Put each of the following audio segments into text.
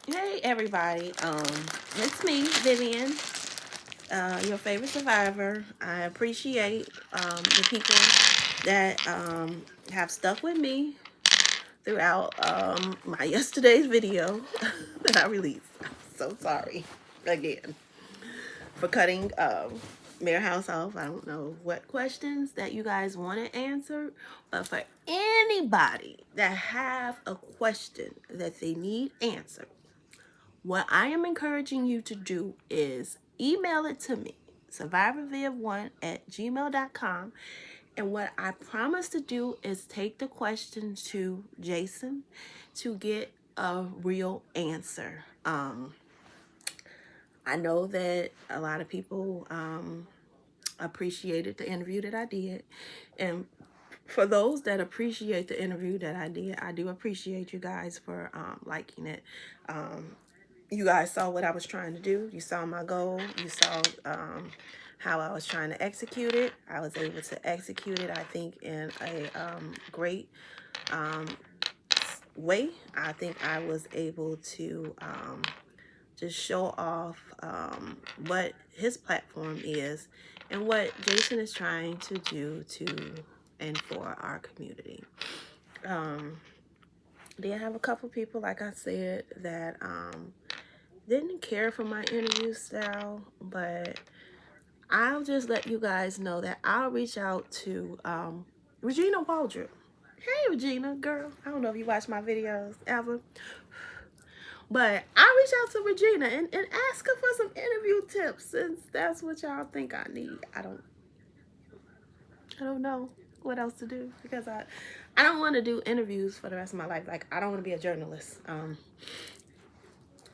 Hey everybody, it's me, Vivian, your favorite survivor. I appreciate the people that have stuck with me throughout my yesterday's video that I released. I'm so sorry again for cutting Mayor House off. I don't know what questions that you guys wanted answered, but for anybody that have a question that they need answered, what I am encouraging you to do is email it to me, survivorviv1@gmail.com. And what I promise to do is take the question to Jason to get a real answer. I know that a lot of people appreciated the interview that I did. And for those that appreciate the interview that I did, I do appreciate you guys for liking it. You guys saw what I was trying to do. You saw my goal. You saw how I was trying to execute it. I was able to execute it, I think, in a great way. I think I was able to just show off what his platform is and what Jason is trying to do to and for our community. Did have a couple people, like I said, that didn't care for my interview style, but I'll just let you guys know that I'll reach out to Regina Waldrop. Hey, Regina, girl. I don't know if you watch my videos ever, but I'll reach out to Regina and ask her for some interview tips, since that's what y'all think I need. I don't know what else to do, because I don't want to do interviews for the rest of my life. Like, I don't want to be a journalist.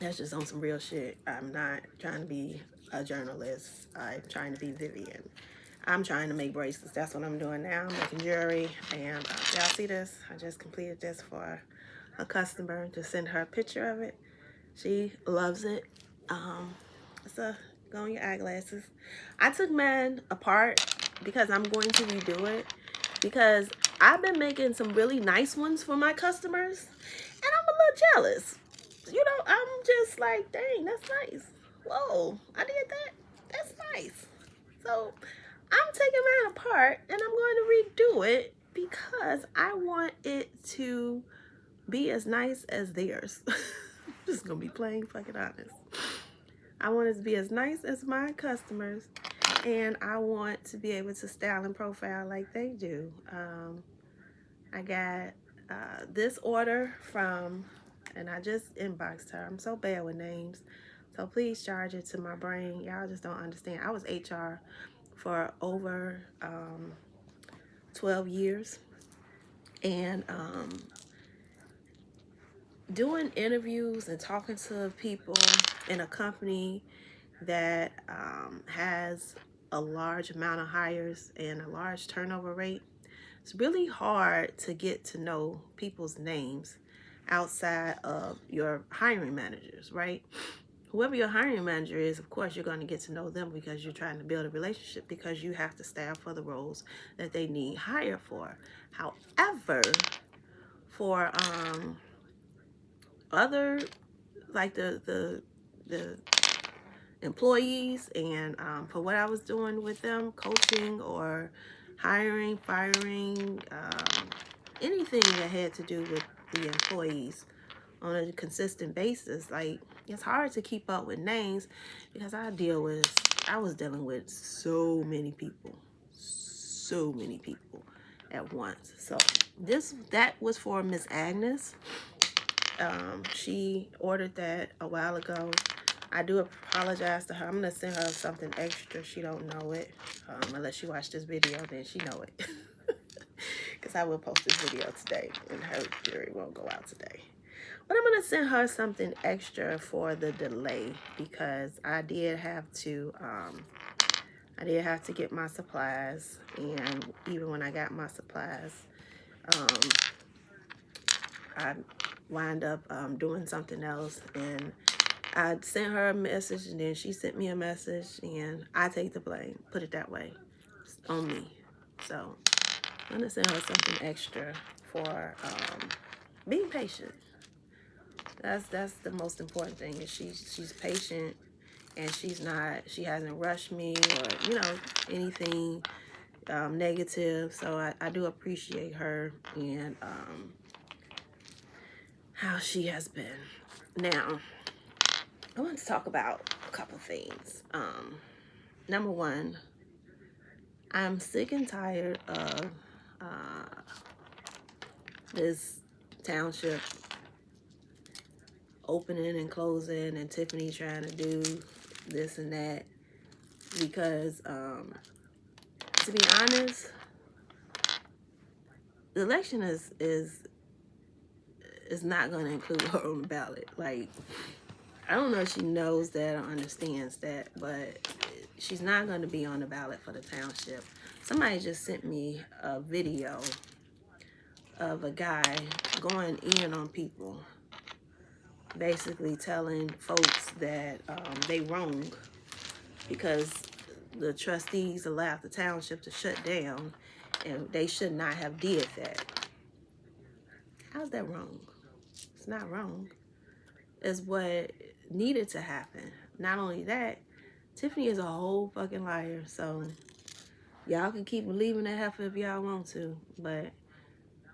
That's just on some real shit. I'm not trying to be a journalist. I'm trying to be Vivian. I'm trying to make bracelets. That's what I'm doing now. I'm making jewelry. And y'all see this? I just completed this for a customer. Just send her a picture of it. She loves it. So go on your eyeglasses. I took mine apart because I'm going to redo it, because I've been making some really nice ones for my customers, and I'm a little jealous. You know, I'm just like, dang, that's nice. Whoa, I did that. That's nice. So I'm taking mine apart and I'm going to redo it because I want it to be as nice as theirs. I'm just gonna be plain fucking honest. I want it to be as nice as my customers, and I want to be able to style and profile like they do. I got this order from, and I just inboxed her. I'm so bad with names, so please charge it to my brain. Y'all just don't understand. I was HR for over 12 years, and doing interviews and talking to people in a company that has a large amount of hires and a large turnover rate, it's really hard to get to know people's names outside of your hiring managers, right? Whoever your hiring manager is, of course, you're going to get to know them because you're trying to build a relationship, because you have to staff for the roles that they need hire for. However, for other, like the employees, and for what I was doing with them, coaching or hiring, firing, anything that had to do with the employees on a consistent basis, like, it's hard to keep up with names because I was dealing with so many people at once. So that was for Miss Agnes. She ordered that a while ago. I do apologize to her. I'm gonna send her something extra. She don't know it, unless she watched this video, then she know it. Because I will post this video today, and her jewelry won't go out today. But I'm gonna send her something extra for the delay, because I did have to get my supplies, and even when I got my supplies, I wind up doing something else, and I sent her a message, and then she sent me a message, and I take the blame. Put it that way. It's on me. So I'm gonna send her something extra for being patient. That's the most important thing, is she's patient, and she hasn't rushed me or, anything negative. So I do appreciate her, and how she has been. Now, I want to talk about a couple things. Number one, I'm sick and tired of this township opening and closing, and Tiffany trying to do this and that, because to be honest, the election is not going to include her on the ballot. Like, I don't know if she knows that or understands that, but she's not going to be on the ballot for the township. Somebody just sent me a video of a guy going in on people, basically telling folks that they wrong because the trustees allowed the township to shut down, and they should not have did that. How's that wrong? It's not wrong. It's what needed to happen. Not only that, Tiffany is a whole fucking liar. So y'all can keep believing that heifer if y'all want to, but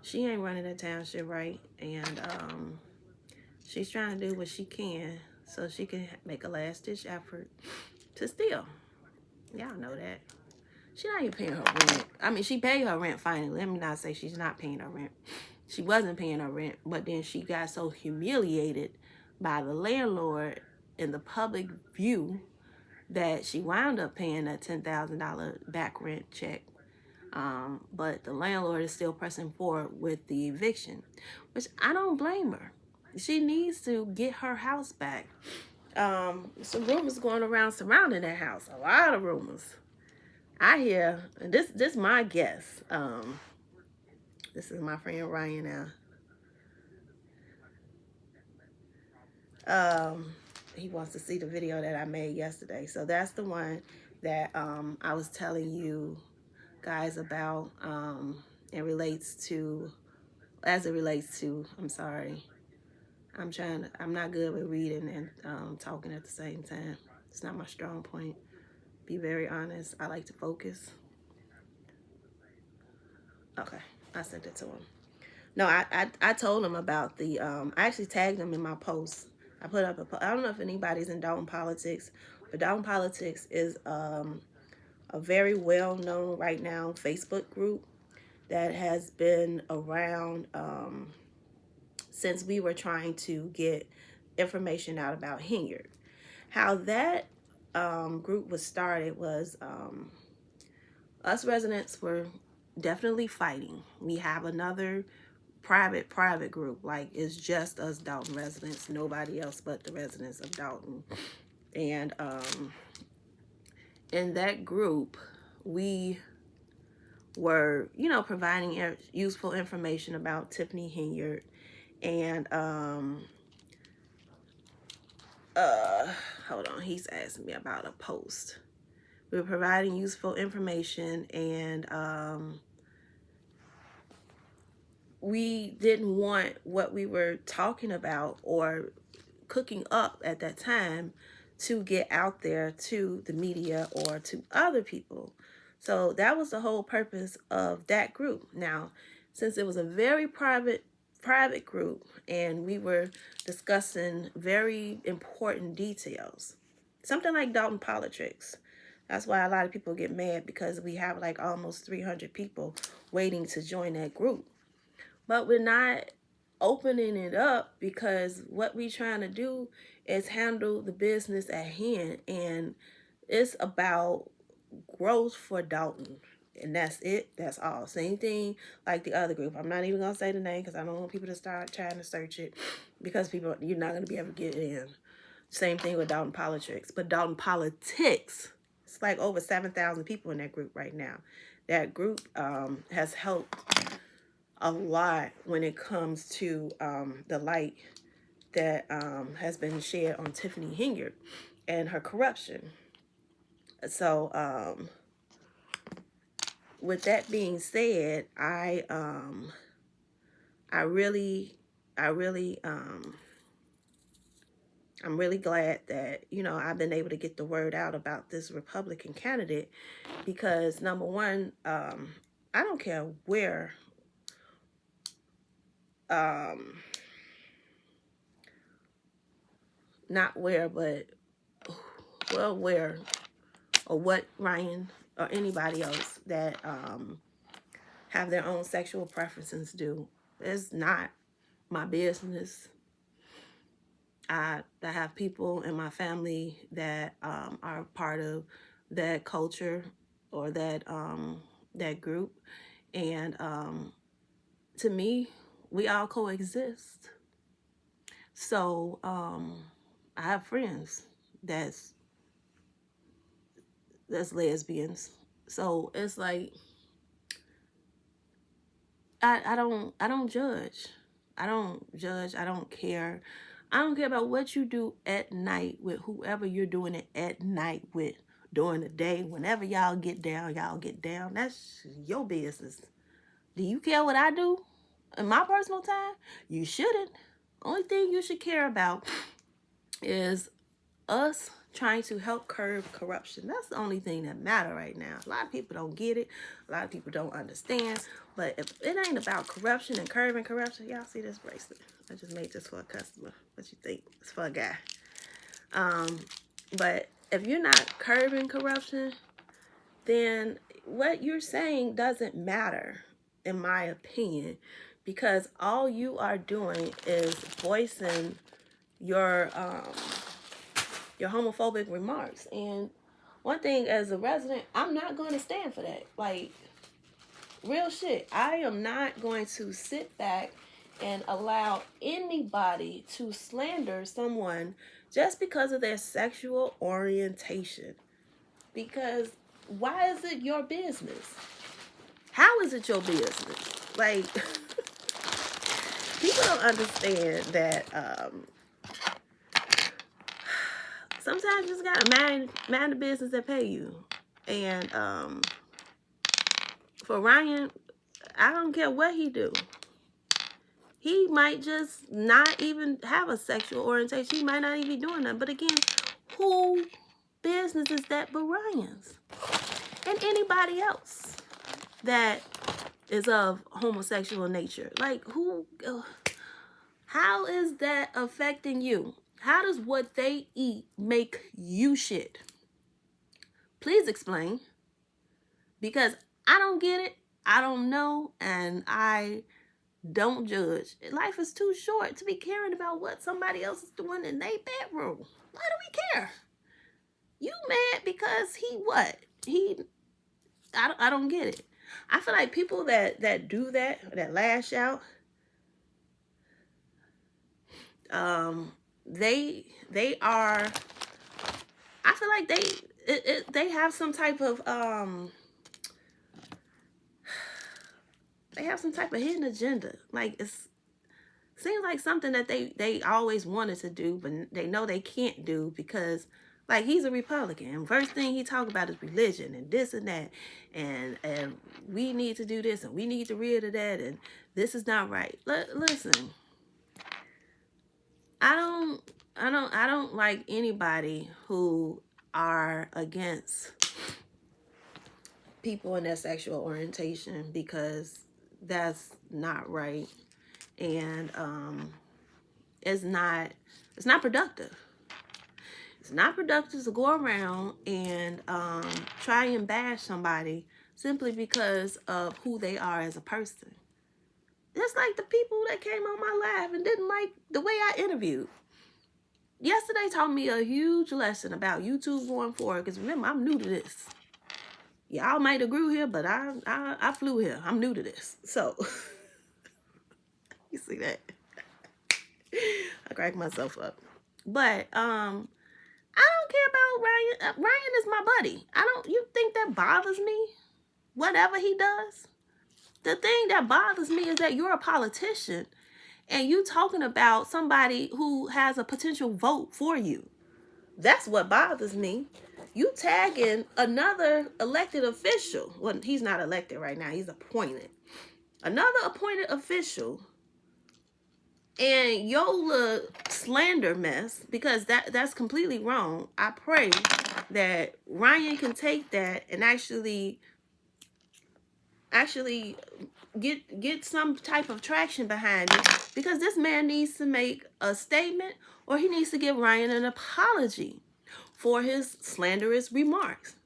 she ain't running that township right, and she's trying to do what she can so she can make a last-ditch effort to steal. Y'all know that. She's not even paying her rent. I mean, she paid her rent finally. Let me not say she's not paying her rent. She wasn't paying her rent, but then she got so humiliated by the landlord in the public view that she wound up paying that $10,000 back rent check. But the landlord is still pressing forward with the eviction, which I don't blame her. She needs to get her house back. Some rumors going around surrounding that house. A lot of rumors. I hear, and this my guess. This is my friend Ryan now. He wants to see the video that I made yesterday. So that's the one that I was telling you guys about. It relates to, I'm sorry. I'm not good with reading and talking at the same time. It's not my strong point. Be very honest. I like to focus. Okay, I sent it to him. No, I told him about the, I actually tagged him in my post. I put up I don't know if anybody's in Dalton Politics, but Dalton Politics is a very well-known right now Facebook group that has been around since we were trying to get information out about Hilliard. How that group was started was us residents were definitely fighting. We have another private group, like it's just us Dalton residents, nobody else but the residents of Dalton. And in that group, we were, providing useful information about Tiffany Hilliard. And hold on, he's asking me about a post. We were providing useful information, and we didn't want what we were talking about or cooking up at that time to get out there to the media or to other people. So that was the whole purpose of that group. Now, since it was a very private group and we were discussing very important details, something like Dalton Politics. That's why a lot of people get mad, because we have like almost 300 people waiting to join that group. But we're not opening it up because what we're trying to do is handle the business at hand, and it's about growth for Dalton. And that's it. That's all. Same thing like the other group. I'm not even going to say the name because I don't want people to start trying to search it, because you're not going to be able to get in. Same thing with Dalton Politics. But Dalton Politics, it's like over 7,000 people in that group right now. That group has helped a lot when it comes to the light that has been shared on Tiffany Hilliard and her corruption. So with that being said, I really I'm really glad that, you know, I've been able to get the word out about this Republican candidate because, number one, I don't care where, not where, but, well, where or what Ryan or anybody else that have their own sexual preferences do. It's not my business. I have people in my family that are part of that culture or that that group, and to me, we all coexist. So I have friends that's lesbians. So it's like I don't judge. I don't judge. I don't care. I don't care about what you do at night with whoever you're doing it at night with. During the day, whenever y'all get down, y'all get down. That's your business. Do you care what I do in my personal time? You shouldn't. Only thing you should care about is us trying to help curb corruption. That's the only thing that matter right now. A lot of people don't get it. A lot of people don't understand. But if it ain't about corruption and curbing corruption, y'all see this bracelet? I just made this for a customer. What you think? It's for a guy. But if you're not curbing corruption, then what you're saying doesn't matter, in my opinion, because all you are doing is voicing your homophobic remarks. And one thing, as a resident, I'm not going to stand for that. Like, real shit. I am not going to sit back and allow anybody to slander someone just because of their sexual orientation. Because why is it your business? How is it your business? Like, people don't understand that sometimes you just gotta mind the business that pay you. And for Ryan, I don't care what he do. He might just not even have a sexual orientation. He might not even be doing that. But again, who business is that but Ryan's? And anybody else that is of homosexual nature. Like, who, how is that affecting you? How does what they eat make you shit? Please explain. Because I don't get it. I don't know. And I don't judge. Life is too short to be caring about what somebody else is doing in their bedroom. Why do we care? You mad because he what? I don't get it. I feel like people that do that lash out, they are, I feel like they have some type of they have some type of hidden agenda. Like, it's seems like something that they always wanted to do, but they know they can't do because, like, he's a Republican. And first thing he talk about is religion and this and that, and we need to do this and we need to rid of that, and this is not right. Listen, I don't like anybody who are against people in their sexual orientation, because that's not right. And it's not productive. It's not productive to go around and try and bash somebody simply because of who they are as a person. Just like the people that came on my live and didn't like the way I interviewed. Yesterday taught me a huge lesson about YouTube going forward, because remember, I'm new to this. Y'all might have grew here, but I flew here. I'm new to this. So, you see that? I crack myself up. But I don't care about Ryan. Ryan is my buddy. You think that bothers me? Whatever he does? The thing that bothers me is that you're a politician and you talking about somebody who has a potential vote for you. That's what bothers me. You tagging another elected official. Well, he's not elected right now. He's appointed. Another appointed official And your little slander mess, because that's completely wrong. I pray that Ryan can take that and actually get some type of traction behind it, because this man needs to make a statement, or he needs to give Ryan an apology for his slanderous remarks.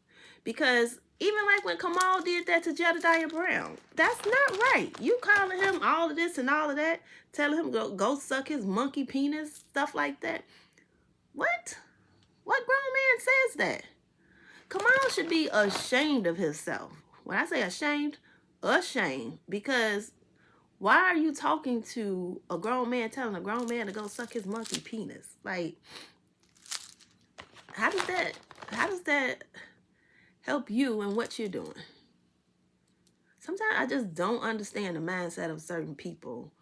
Because even like when Kamal did that to Jedediah Brown, that's not right. You calling him all of this and all of that, telling him go suck his monkey penis, stuff like that. What? What grown man says that? Kamal should be ashamed of himself. When I say ashamed, because why are you talking to a grown man, telling a grown man to go suck his monkey penis? Like, how does that help you in what you're doing? Sometimes I just don't understand the mindset of certain people,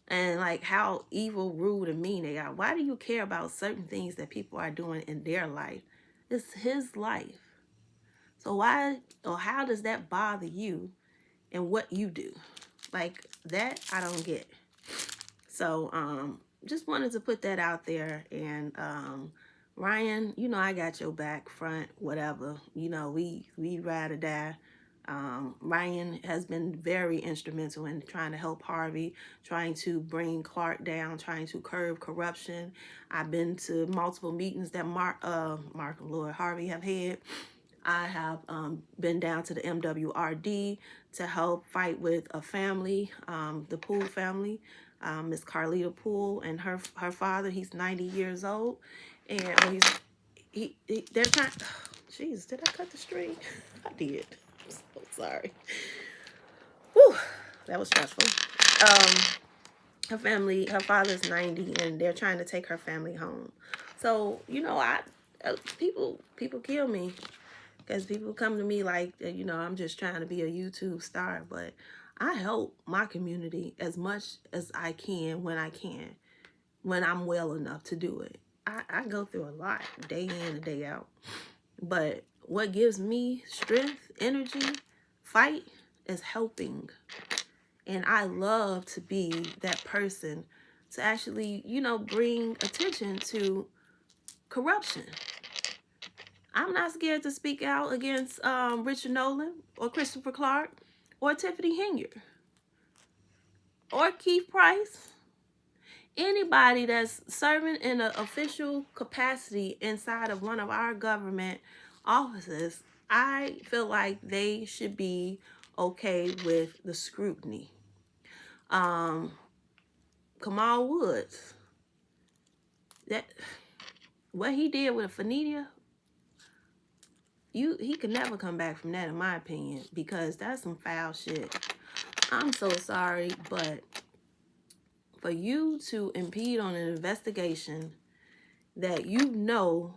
and like how evil, rude, and mean they are. Why do you care about certain things that people are doing in their life? It's his life. So why or how does that bother you in what you do? Like, that I don't get. So just wanted to put that out there. And Ryan, you know I got your back, front, whatever. You know, we ride or die. Ryan has been very instrumental in trying to help Harvey, trying to bring Clark down, trying to curb corruption. I've been to multiple meetings that Mark and Lord Harvey have had. I have been down to the MWRD to help fight with a family, the Poole family, Miss Carlita Poole, and her father. He's 90 years old, and they're trying. Jeez, did I cut the string? I did. I'm so sorry. Whew, that was stressful. Her father's 90, and they're trying to take her family home. So you know, people kill me. Because people come to me like, you know, I'm just trying to be a YouTube star. But I help my community as much as I can, when I'm well enough to do it. I go through a lot, day in and day out. But what gives me strength, energy, fight, is helping. And I love to be that person to actually, you know, bring attention to corruption. I'm not scared to speak out against Richard Nolan or Christopher Clark or Tiffany Henyard or Keith Price. Anybody that's serving in an official capacity inside of one of our government offices, I feel like they should be okay with the scrutiny. Kamal Woods, what he did with Fanita, he could never come back from that, in my opinion, because that's some foul shit. I'm so sorry, but for you to impede on an investigation that you know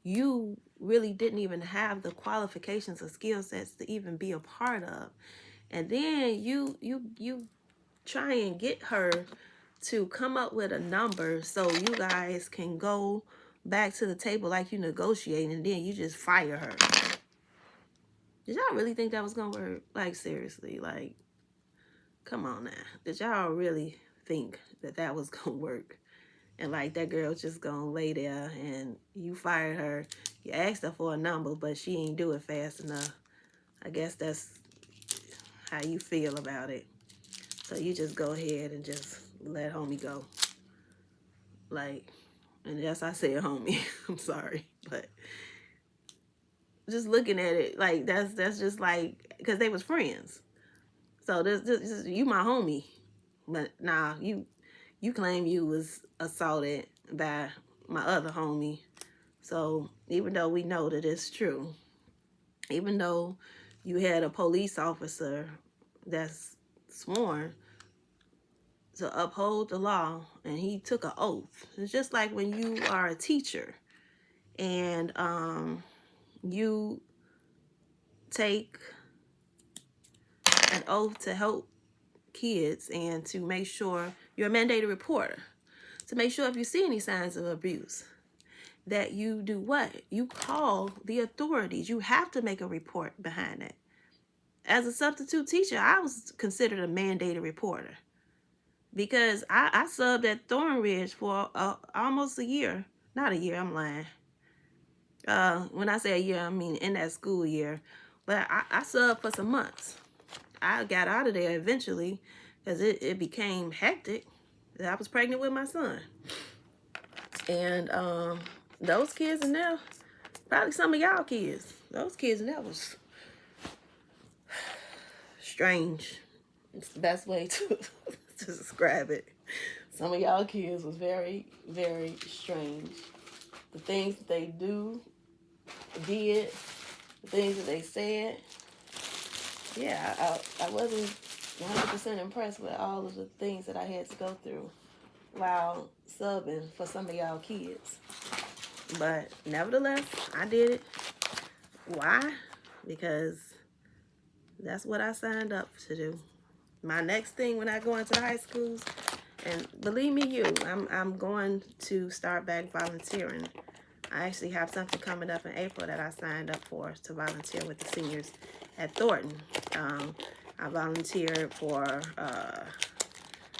you really didn't even have the qualifications or skill sets to even be a part of, and then you try and get her to come up with a number so you guys can go back to the table like you negotiating, and then you just fire her. Did y'all really think that was gonna work? Like, seriously, like, come on now. Did y'all really think that was gonna work? And like, that girl's just gonna lay there and you fired her. You asked her for a number, but she ain't do it fast enough. I guess that's how you feel about it. So you just go ahead and just let homie go. Like, and yes, I said homie. I'm sorry, but just looking at it, like, that's just like, because they was friends. So this you my homie, but nah, you claim you was assaulted by my other homie. So even though we know that it's true, even though you had a police officer that's sworn to uphold the law and he took an oath, it's just like when you are a teacher and you take an oath to help kids and to make sure you're a mandated reporter, to make sure if you see any signs of abuse, that you do what? You call the authorities. You have to make a report behind it. As a substitute teacher, I was considered a mandated reporter. because I subbed at Thornridge for almost a year. Not a year, I'm lying. When I say a year, I mean in that school year. But I subbed for some months. I got out of there eventually because it became hectic. I was pregnant with my son. And those kids in there, probably some of y'all kids, those kids in there was strange. It's the best way to, to describe it. Some of y'all kids was very, very strange. The things that they did, the things that they said. Yeah, I wasn't 100% impressed with all of the things that I had to go through while subbing for some of y'all kids. But nevertheless, I did it. Why? Because that's what I signed up to do. My next thing when I go into the high schools, and believe me, I'm going to start back volunteering. I actually have something coming up in April that I signed up for to volunteer with the seniors at Thornton. I volunteered for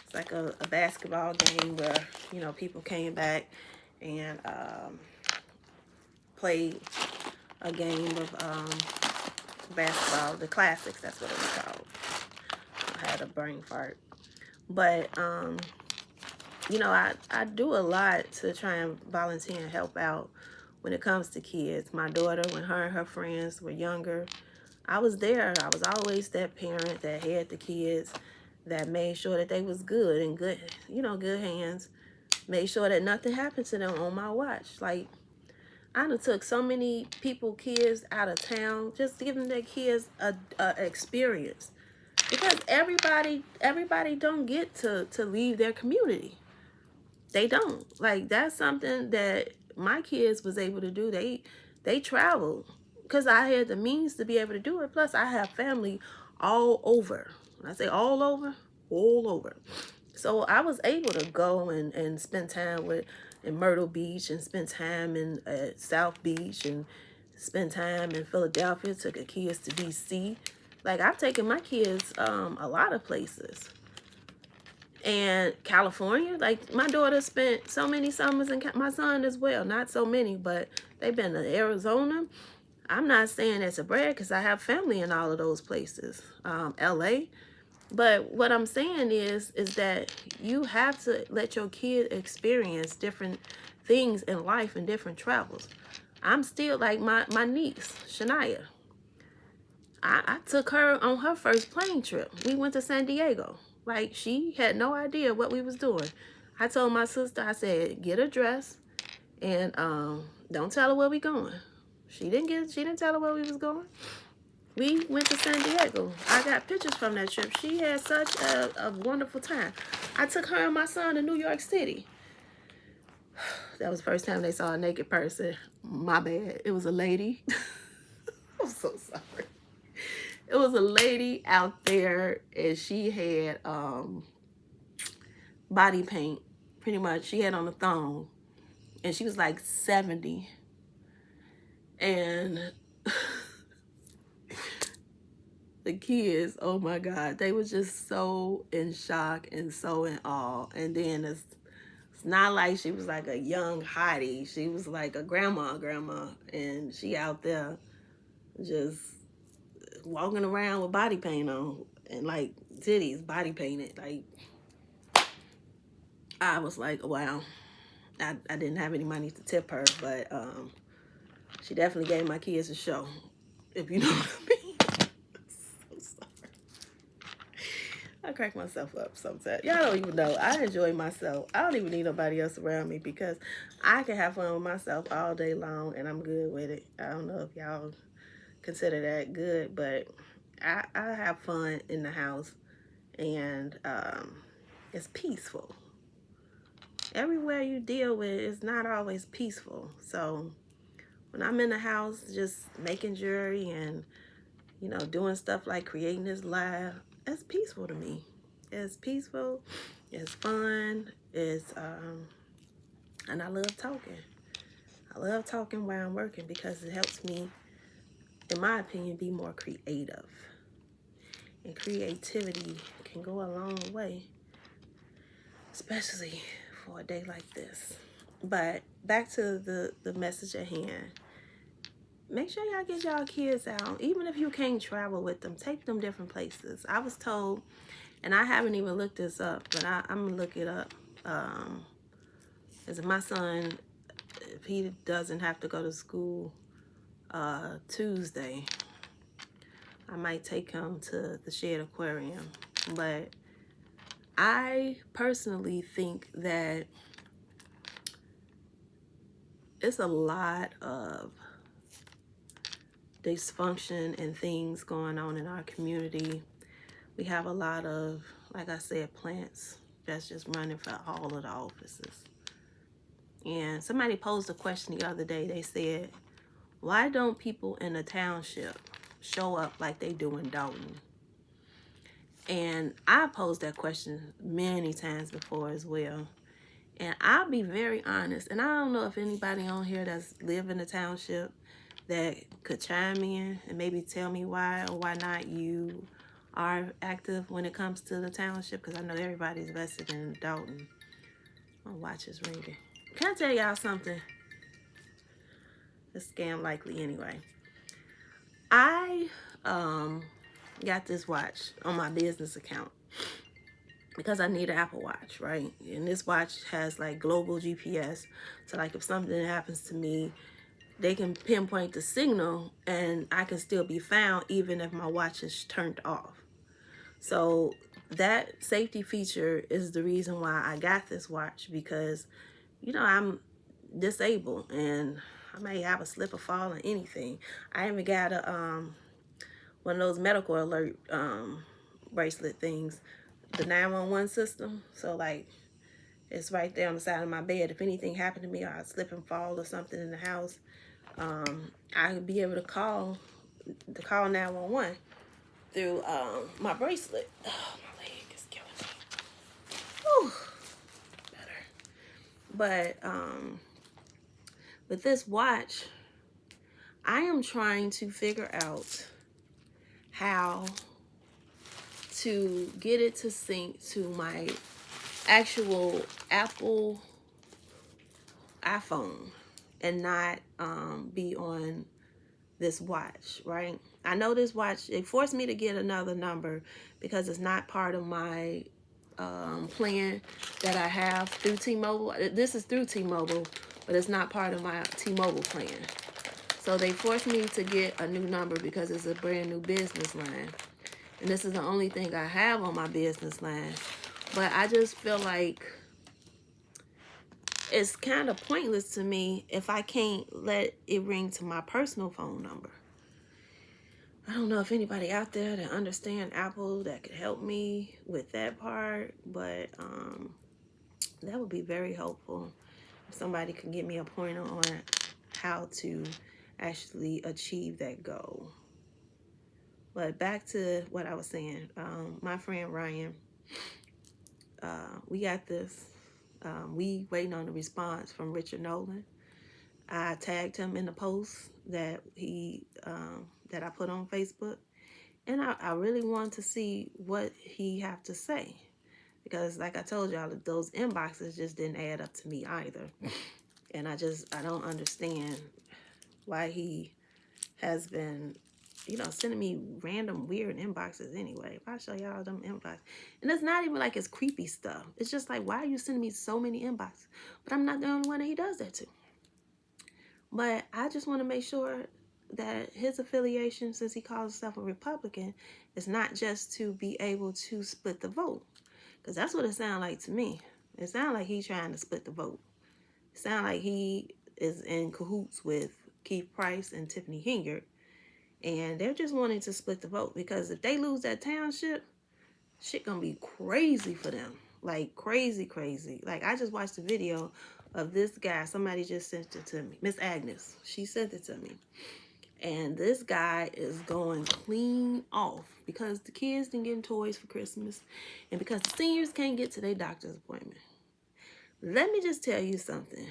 it's like a basketball game where, you know, people came back and played a game of basketball, the classics, that's what it was called. I had a brain fart. But you know, I do a lot to try and volunteer and help out when it comes to kids. My daughter, when her and her friends were younger, I was there. I was always that parent that had the kids, that made sure that they was good and good, you know, good hands. Made sure that nothing happened to them on my watch. Like, I done took so many kids out of town, just giving their kids a experience. Because everybody don't get to leave their community. They don't. Like, that's something that my kids was able to do. They traveled because I had the means to be able to do it. Plus, I have family all over. When I say all over, all over. So I was able to go and spend time in Myrtle Beach, and spend time in South Beach, and spend time in Philadelphia. Took the kids to DC. Like, I've taken my kids a lot of places. And California, like, my daughter spent so many summers, and my son as well. Not so many, but they've been to Arizona. I'm not saying that's a brag because I have family in all of those places. LA. But what I'm saying is that you have to let your kid experience different things in life and different travels. I'm still like my niece, Shania. I took her on her first plane trip. We went to San Diego. Like, she had no idea what we was doing. I told my sister, I said, get a dress and don't tell her where we going. She didn't tell her where we was going. We went to San Diego. I got pictures from that trip. She had such a wonderful time. I took her and my son to New York City. That was the first time they saw a naked person. My bad. It was a lady. I'm so sorry. It was a lady out there, and she had body paint, pretty much. She had on a thong, and she was like 70. And the kids, oh my God, they were just so in shock and so in awe. And then it's not like she was like a young hottie. She was like a grandma, and she out there just walking around with body paint on, and like titties body painted. Like, I was like, wow. I didn't have any money to tip her, but she definitely gave my kids a show, if you know what I mean. I'm so sorry. I crack myself up sometimes. Y'all don't even know. I enjoy myself. I don't even need nobody else around me because I can have fun with myself all day long, and I'm good with it. I don't know if y'all consider that good, but I have fun in the house, and it's peaceful. Everywhere you deal with is not always peaceful. So when I'm in the house just making jewelry and, you know, doing stuff like creating this live, it's peaceful to me. It's peaceful, it's fun, it's and I love talking. I love talking while I'm working because it helps me, in my opinion, be more creative. And creativity can go a long way. especially for a day like this. But back to the message at hand. Make sure y'all get y'all kids out. Even if you can't travel with them, take them different places. I was told, and I haven't even looked this up, but I'm going to look it up. As my son, if he doesn't have to go to school Tuesday, I might take him to the Shed Aquarium. But I personally think that it's a lot of dysfunction and things going on in our community. We have a lot of, like I said, plants that's just running for all of the offices. And somebody posed a question the other day. They said, why don't people in the township show up like they do in Dalton? And I posed that question many times before as well. And I'll be very honest, and I don't know if anybody on here that's live in the township that could chime in and maybe tell me why or why not you are active when it comes to the township, because I know everybody's vested in Dalton. My watch is ringing. Can I tell y'all something? It's scam likely anyway. I got this watch on my business account because I need an Apple Watch, right? And this watch has like global GPS. So like if something happens to me, they can pinpoint the signal and I can still be found even if my watch is turned off. So that safety feature is the reason why I got this watch, because, you know, I'm disabled and I may have a slip or fall or anything. I even got a one of those medical alert bracelet things, the 911 system. So like it's right there on the side of my bed. If anything happened to me or I slip and fall or something in the house, I could be able to call 911 through my bracelet. Oh, my leg is killing me. Whew. Better. But with this watch, I am trying to figure out how to get it to sync to my actual Apple iPhone and not be on this watch, right? I know this watch, it forced me to get another number because it's not part of my plan that I have through T-Mobile. This is through T-Mobile, but it's not part of my T-Mobile plan. So they forced me to get a new number because it's a brand new business line. And this is the only thing I have on my business line. But I just feel like it's kind of pointless to me if I can't let it ring to my personal phone number. I don't know if anybody out there that understand Apple that could help me with that part, but that would be very helpful if somebody could give me a pointer on how to actually achieve that goal. But back to what I was saying, my friend Ryan, we got this. We waiting on a response from Richard Nolan. I tagged him in the post that that I put on Facebook, and I really want to see what he have to say, because like I told y'all, those inboxes just didn't add up to me either, and I don't understand why he has been, you know, sending me random weird inboxes anyway. If I show y'all them inboxes, and it's not even like it's creepy stuff. It's just like, why are you sending me so many inboxes? But I'm not the only one that he does that to. But I just want to make sure that his affiliation, since he calls himself a Republican, is not just to be able to split the vote. Because that's what it sounds like to me. It sounds like he's trying to split the vote. It sounds like he is in cahoots with Keith Price and Tiffany Hingert. And they're just wanting to split the vote. Because if they lose that township, shit gonna be crazy for them. Like crazy, crazy. Like I just watched a video of this guy. Somebody just sent it to me. Miss Agnes. She sent it to me. And this guy is going clean off because the kids didn't get toys for Christmas and because the seniors can't get to their doctor's appointment. Let me just tell you something.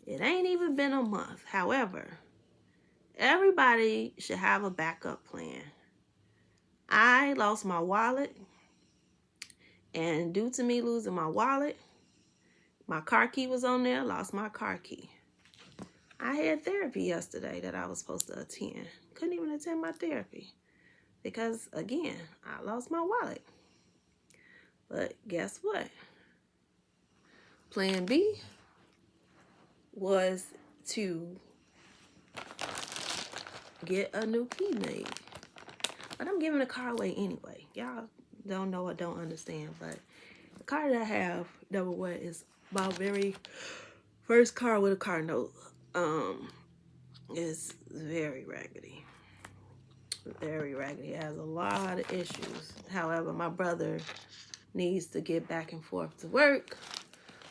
It ain't even been a month. However, everybody should have a backup plan. I lost my wallet And due to me losing my wallet, my car key was on there, lost my car key. I had therapy yesterday that I was supposed to attend. Couldn't even attend my therapy because, again, I lost my wallet. But guess what? Plan B was to get a new key made. But I'm giving the car away anyway. Y'all don't know or don't understand, but the car that I have, number one, is my very first car with a car note. Is very raggedy. Very raggedy. It has a lot of issues. However, my brother needs to get back and forth to work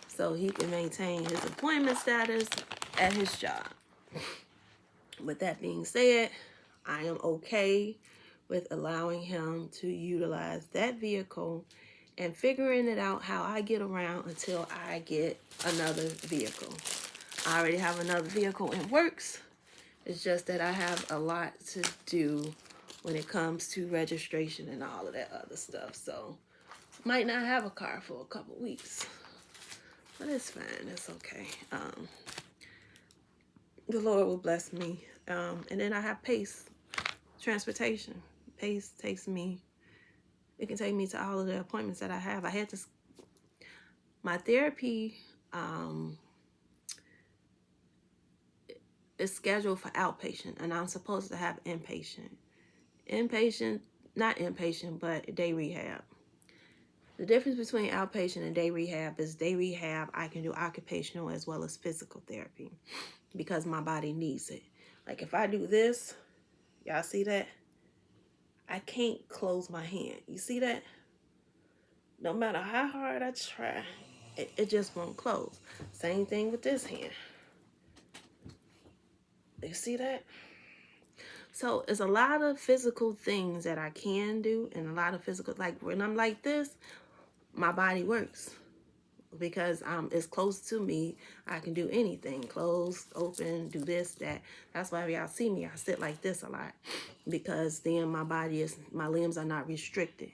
so he can maintain his employment status at his job. With that being said, I am okay with allowing him to utilize that vehicle and figuring it out how I get around until I get another vehicle. I already have another vehicle in works. It's just that I have a lot to do when it comes to registration and all of that other stuff. So, might not have a car for a couple weeks. But it's fine. It's okay. The Lord will bless me. And then I have Pace transportation. Pace takes me, it can take me to all of the appointments that I have. I had to, my therapy is scheduled for outpatient, and I'm supposed to have inpatient. Inpatient, not inpatient, but day rehab. The difference between outpatient and day rehab is day rehab, I can do occupational as well as physical therapy because my body needs it. Like if I do this, y'all see that? I can't close my hand. You see that? No matter how hard I try, it just won't close. Same thing with this hand. You see that? So it's a lot of physical things that I can do, and a lot of physical, like when I'm like this, my body works because it's close to me. I can do anything, close, open, do this, that. That's why y'all see me, I sit like this a lot because then my limbs are not restricted.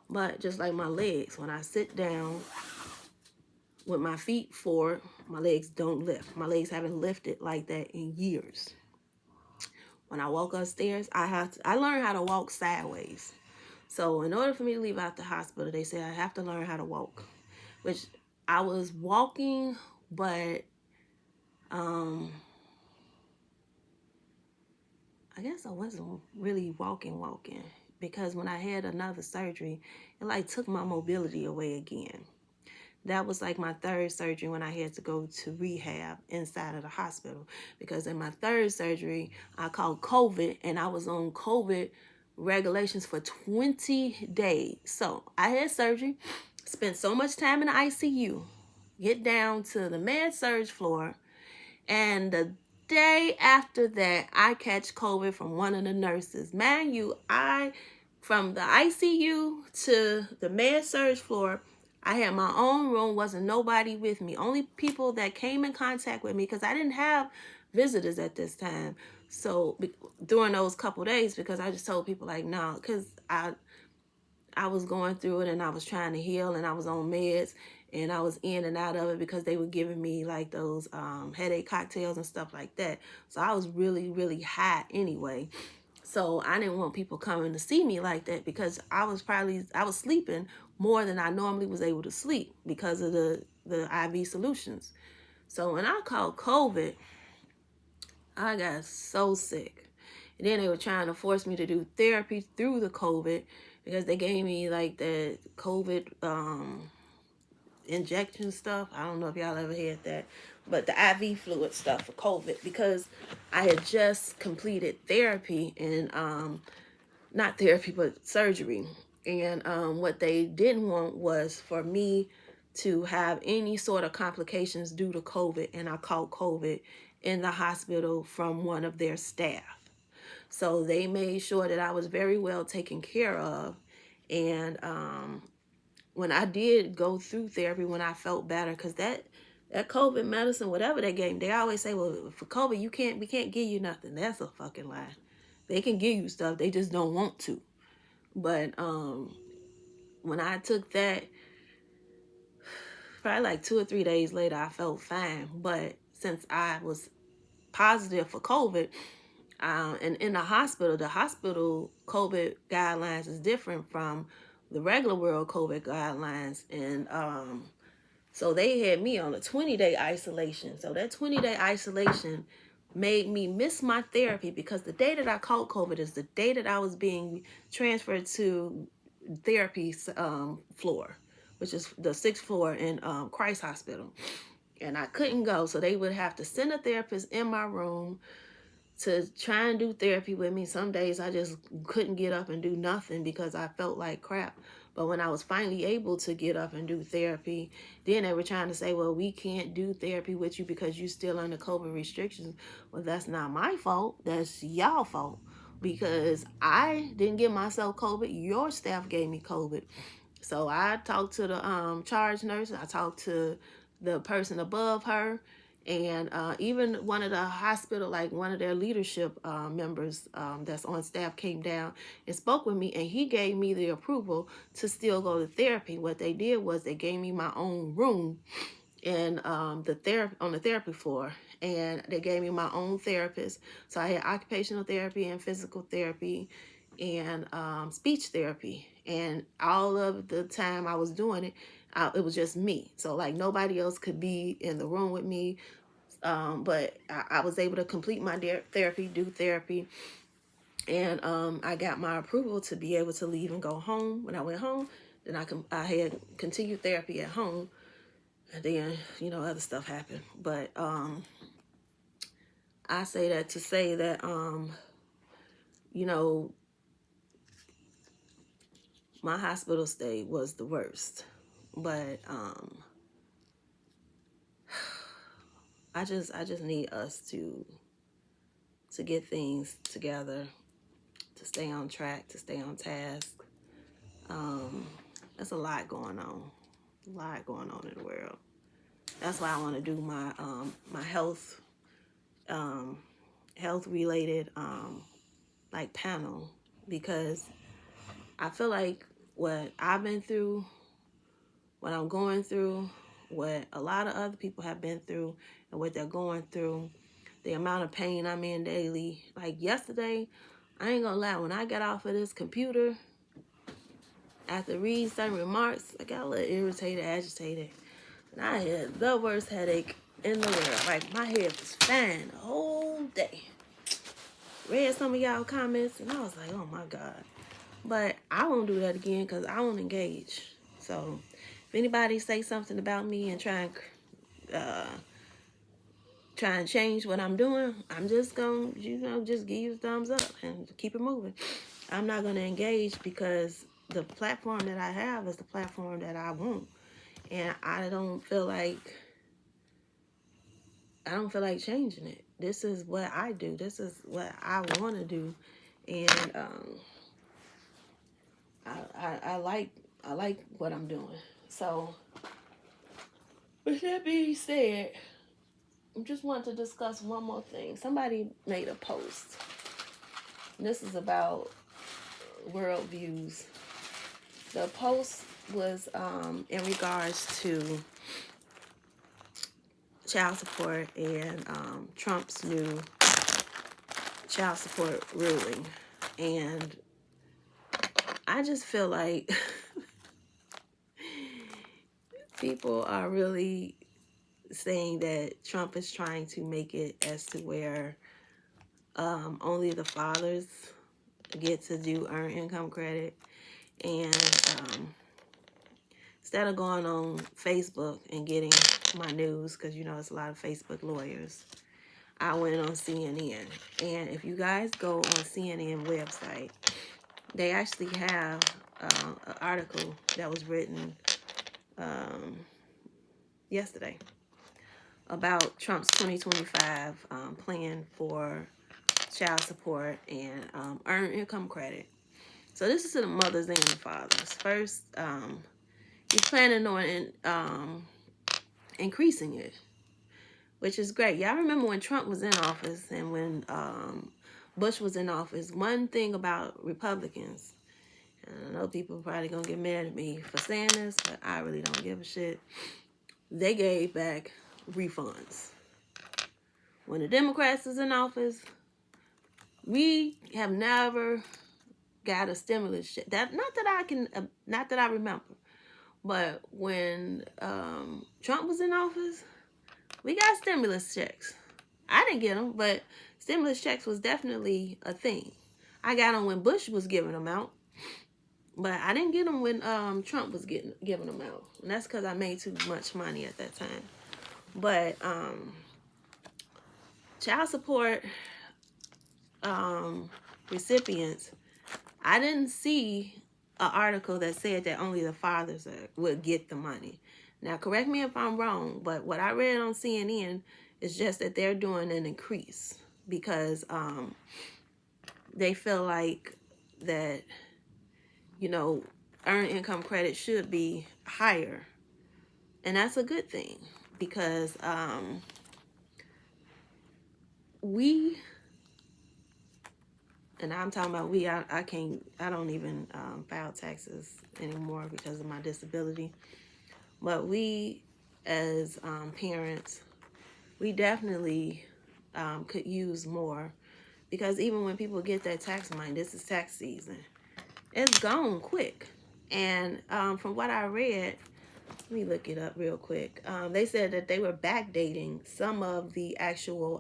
But just like my legs, when I sit down with my feet forward, my legs don't lift. My legs haven't lifted like that in years. When I walk upstairs, I learned how to walk sideways. So in order for me to leave out the hospital, they said I have to learn how to walk, which I was walking, but I guess I wasn't really walking because when I had another surgery, it like took my mobility away again. That was like my third surgery when I had to go to rehab inside of the hospital. Because in my third surgery, I caught COVID and I was on COVID regulations for 20 days. So I had surgery, spent so much time in the ICU, get down to the med surg floor, and the day after that, I catch COVID from one of the nurses. Man, from the ICU to the med surg floor, I had my own room, wasn't nobody with me. Only people that came in contact with me, because I didn't have visitors at this time. So during those couple days, because I just told people like, no, because I was going through it and I was trying to heal and I was on meds and I was in and out of it because they were giving me like those headache cocktails and stuff like that. So I was really, really high anyway. So I didn't want people coming to see me like that because I was sleeping more than I normally was able to sleep because of the IV solutions. So when I caught COVID, I got so sick. And then they were trying to force me to do therapy through the COVID because they gave me like the COVID injection stuff. I don't know if y'all ever had that, but the IV fluid stuff for COVID because I had just completed therapy and not therapy, but surgery. And what they didn't want was for me to have any sort of complications due to COVID. And I caught COVID in the hospital from one of their staff. So they made sure that I was very well taken care of. And when I did go through therapy, when I felt better, because that COVID medicine, whatever they gave me, they always say, well, for COVID, we can't give you nothing. That's a fucking lie. They can give you stuff, they just don't want to. But when I took that, probably like 2 or 3 days later, I felt fine. But since I was positive for COVID, and in the hospital COVID guidelines is different from the regular world COVID guidelines. And so they had me on a 20-day isolation. So that 20-day isolation made me miss my therapy, because the day that I caught COVID is the day that I was being transferred to therapy floor, which is the 6th floor in Christ Hospital. And I couldn't go. So they would have to send a therapist in my room to try and do therapy with me. Some days I just couldn't get up and do nothing because I felt like crap. But when I was finally able to get up and do therapy, then they were trying to say, well, we can't do therapy with you because you're still under COVID restrictions. Well, that's not my fault. That's y'all fault, because I didn't give myself COVID. Your staff gave me COVID. So I talked to the charge nurse. I talked to the person above her. And even one of the hospital, like one of their leadership members that's on staff, came down and spoke with me, and he gave me the approval to still go to therapy. What they did was they gave me my own room and on the therapy floor, and they gave me my own therapist. So I had occupational therapy and physical therapy and speech therapy, and all of the time I was doing it, it was just me. So like nobody else could be in the room with me. But I was able to complete my therapy, do therapy, and I got my approval to be able to leave and go home. When I went home, then I had continued therapy at home, and then other stuff happened. But I say that to say that my hospital stay was the worst, but I just need us to get things together, to stay on track, to stay on task. There's a lot going on in the world. That's why I want to do my my health related like panel, because I feel like what I've been through, what I'm going through, what a lot of other people have been through, and what they're going through, the amount of pain I'm in daily. Like yesterday, I ain't gonna lie, when I got off of this computer, after reading certain remarks, I got a little irritated, agitated, and I had the worst headache in the world. Like my head was fine the whole day. Read some of y'all comments, and I was like, oh my God. But I won't do that again, because I won't engage. So if anybody say something about me and try and change what I'm doing, I'm just gonna just give you a thumbs up and keep it moving. I'm not gonna engage, because the platform that I have is the platform that I want, and I don't feel like changing it. This is what I do. This is what I want to do, and I like what I'm doing. So with that being said, I just want to discuss one more thing. Somebody made a post. And this is about worldviews. The post was in regards to child support and Trump's new child support ruling. And I just feel like people are really saying that Trump is trying to make it as to where only the fathers get to do earned income credit. And instead of going on Facebook and getting my news, because it's a lot of Facebook lawyers, I went on CNN. And if you guys go on CNN website, they actually have an article that was written yesterday about Trump's 2025 plan for child support and earned income credit. So this is to the mothers and the fathers. First, he's planning on increasing it, which is great. Y'all remember when Trump was in office and when Bush was in office, one thing about Republicans, and I know people are probably going to get mad at me for saying this, but I really don't give a shit. they gave back refunds. When the Democrats was in office, we have never got a stimulus check. Not that I remember, but when Trump was in office, we got stimulus checks. I didn't get them, but stimulus checks was definitely a thing. I got them when Bush was giving them out, but I didn't get them when Trump was giving them out, and that's because I made too much money at that time. But child support recipients, I didn't see an article that said that only the fathers would get the money. Now, correct me if I'm wrong, but what I read on CNN is just that they're doing an increase because they feel like that, you know, earned income credit should be higher. And that's a good thing because we, and I'm talking about we, I don't even file taxes anymore because of my disability. But we, as parents, we definitely could use more because even when people get that tax money, this is tax season, it's gone quick. And from what I read, let me look it up real quick. They said that they were backdating some of the actual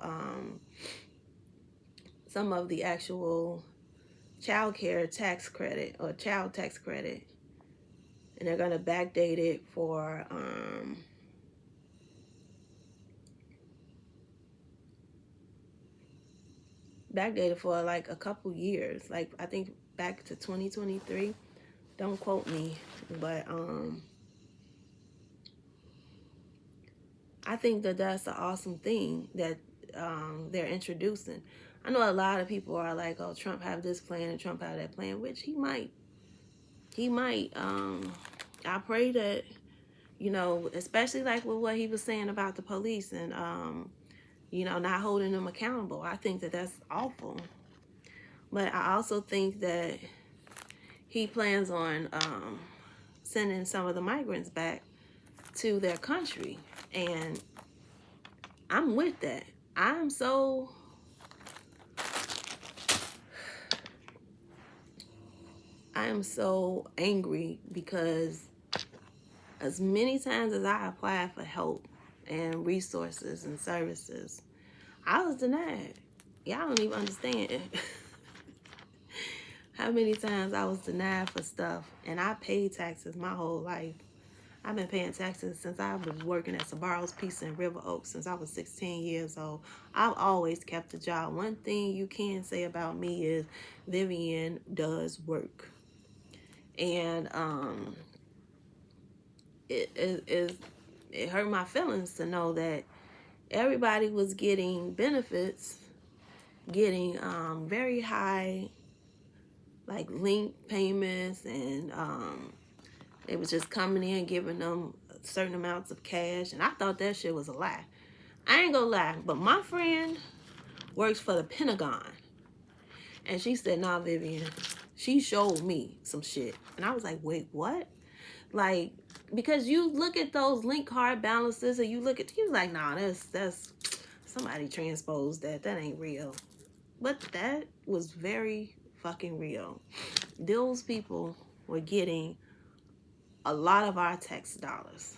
child care tax credit or child tax credit, and they're going to backdate it for like a couple years, like I think back to 2023. Don't quote me, but I think that that's an awesome thing that they're introducing. I know a lot of people are like, oh, Trump have this plan and Trump have that plan, which he might. I pray that, you know, especially like with what he was saying about the police and you know, not holding them accountable. I think that that's awful. But I also think that he plans on sending some of the migrants back to their country. And I'm with that. I am so angry because as many times as I applied for help and resources and services, I was denied. Y'all don't even understand how many times I was denied for stuff. And I paid taxes my whole life. I've been paying taxes since I was working at Sabaro's Pizza in River Oaks since I was 16 years old. I've always kept a job. One thing you can say about me is Vivian does work. And it hurt my feelings to know that everybody was getting benefits, getting very high like link payments, and it was just coming in giving them certain amounts of cash, and I thought that shit was a lie. I ain't gonna lie, but my friend works for the Pentagon, and she said, nah, Vivian, she showed me some shit. And I was like, wait, what? Like, because you look at those link card balances and you look at, he was like, nah, that's somebody transposed that ain't real. But that was very fucking real. Those people were getting a lot of our tax dollars.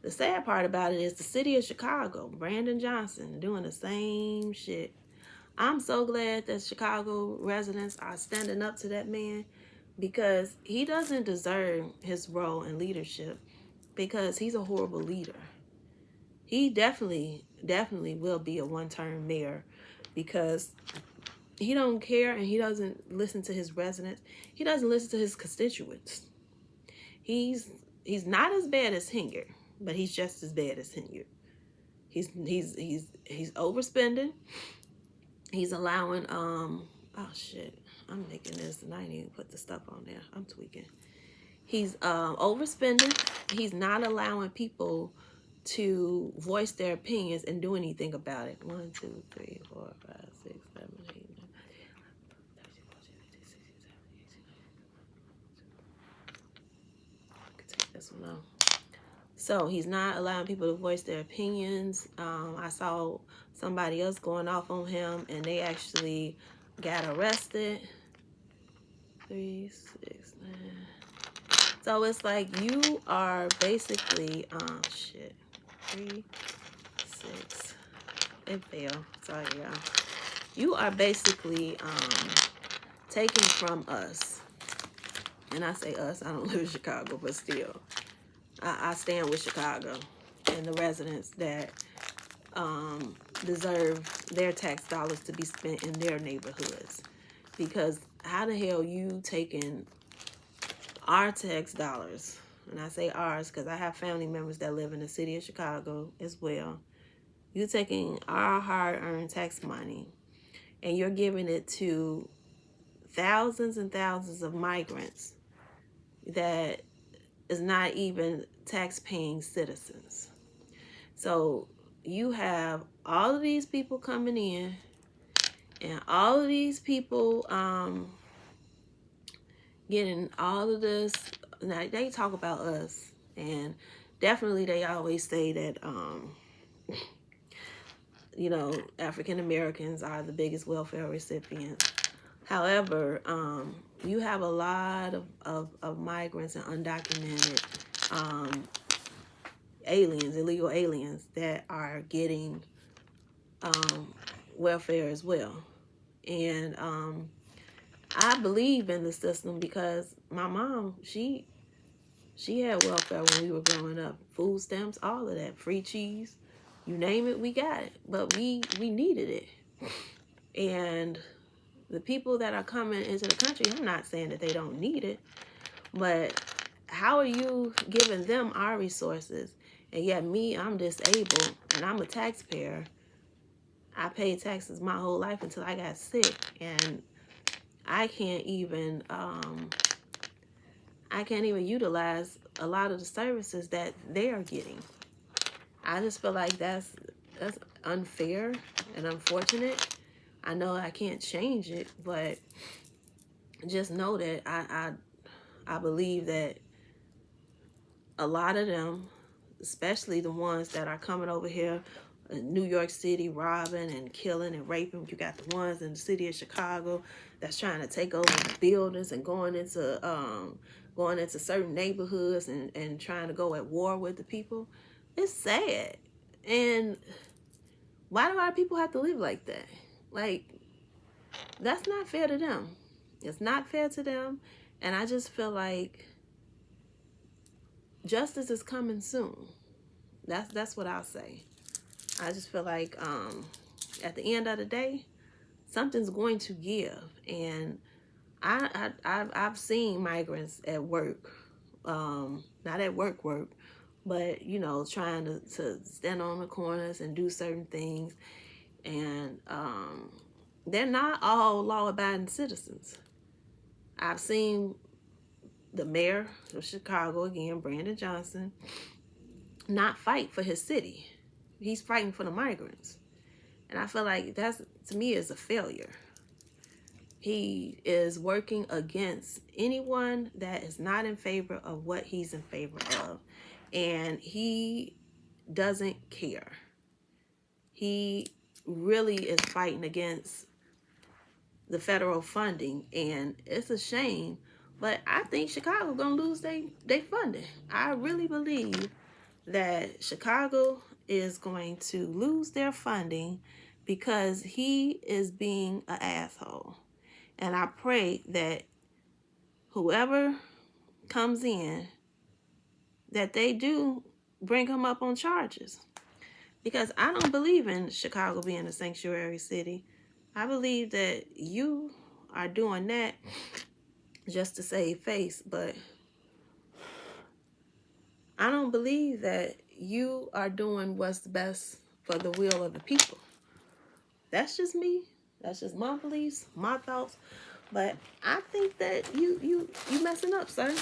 The sad part about it is the city of Chicago, Brandon Johnson, doing the same shit. I'm so glad that Chicago residents are standing up to that man because he doesn't deserve his role in leadership because he's a horrible leader. He definitely will be a one-term mayor because he don't care and he doesn't listen to his residents. He doesn't listen to his constituents. He's not as bad as Hinger, but he's just as bad as Hinger. He's overspending. He's allowing oh shit, I'm making this and I didn't even put the stuff on there. I'm tweaking. He's overspending. He's not allowing people to voice their opinions and do anything about it. 1, 2, 3, 4, 5, 6, 7, 8, 9. I could take this one off. So he's not allowing people to voice their opinions. I saw somebody else going off on him, and they actually got arrested. 3, 6, 9. So it's like you are basically, shit. 3, 6. It failed. Sorry, y'all. You are basically taking from us. And I say us, I don't live in Chicago, but still. I stand with Chicago and the residents that deserve their tax dollars to be spent in their neighborhoods. Because how the hell you taking our tax dollars, and I say ours because I have family members that live in the city of Chicago as well. You taking our hard-earned tax money and you're giving it to thousands and thousands of migrants that is not even tax-paying citizens. So you have all of these people coming in, and all of these people getting all of this. Now they talk about us, and definitely they always say that you know, African Americans are the biggest welfare recipients. However, you have a lot of migrants and undocumented aliens, illegal aliens, that are getting welfare as well. And I believe in the system because my mom, she had welfare when we were growing up. Food stamps, all of that, free cheese, you name it, we got it. But we needed it. And the people that are coming into the country, I'm not saying that they don't need it, but how are you giving them our resources? And yet me, I'm disabled and I'm a taxpayer. I paid taxes my whole life until I got sick, and I can't even utilize a lot of the services that they are getting. I just feel like that's unfair and unfortunate. I know I can't change it, but just know that I believe that a lot of them, especially the ones that are coming over here in New York City, robbing and killing and raping. You got the ones in the city of Chicago that's trying to take over the buildings and going into certain neighborhoods and trying to go at war with the people. It's sad. And why do our people have to live like that? Like, that's not fair to them. It's not fair to them. And I just feel like justice is coming soon. That's what I'll say. I just feel like at the end of the day, something's going to give. And I've seen migrants at work, not at work, but, you know, trying to stand on the corners and do certain things. And they're not all law-abiding citizens. I've seen the mayor of Chicago, again, Brandon Johnson, not fight for his city. He's fighting for the migrants. And I feel like that's, to me, is a failure. He is working against anyone that is not in favor of what he's in favor of. And he doesn't care. He really is fighting against the federal funding. And it's a shame. But I think Chicago gonna lose their funding. I really believe that Chicago is going to lose their funding because he is being an asshole. And I pray that whoever comes in, that they do bring him up on charges. Because I don't believe in Chicago being a sanctuary city. I believe that you are doing that just to save face, but I don't believe that you are doing what's best for the will of the people. That's just me. That's just my beliefs, my thoughts. But I think that you messing up, sir.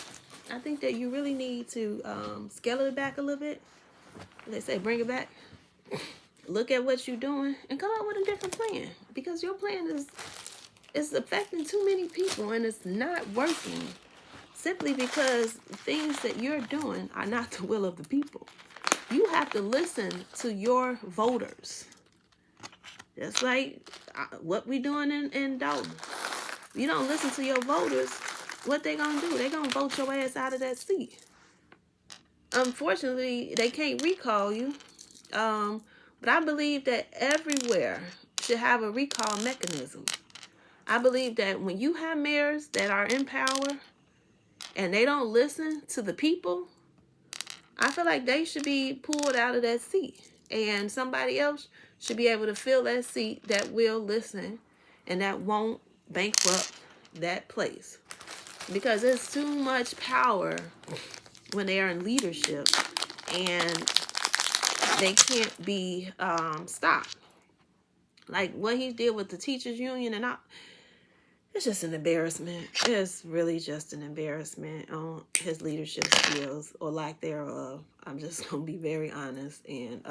I think that you really need to scale it back a little bit. They say bring it back. Look at what you're doing and come up with a different plan, because your plan is affecting too many people and it's not working. simply because things that you're doing are not the will of the people. You have to listen to your voters. Just like what we doing in Dalton. You don't listen to your voters, what they gonna do? They gonna vote your ass out of that seat. Unfortunately, they can't recall you. But I believe that everywhere should have a recall mechanism. I believe that when you have mayors that are in power and they don't listen to the people, I feel like they should be pulled out of that seat. And somebody else should be able to fill that seat that will listen and that won't bankrupt that place. Because there's too much power when they are in leadership and they can't be stopped. Like what he did with the teachers union and it's just an embarrassment. It's really just an embarrassment on his leadership skills or lack thereof. I'm just going to be very honest and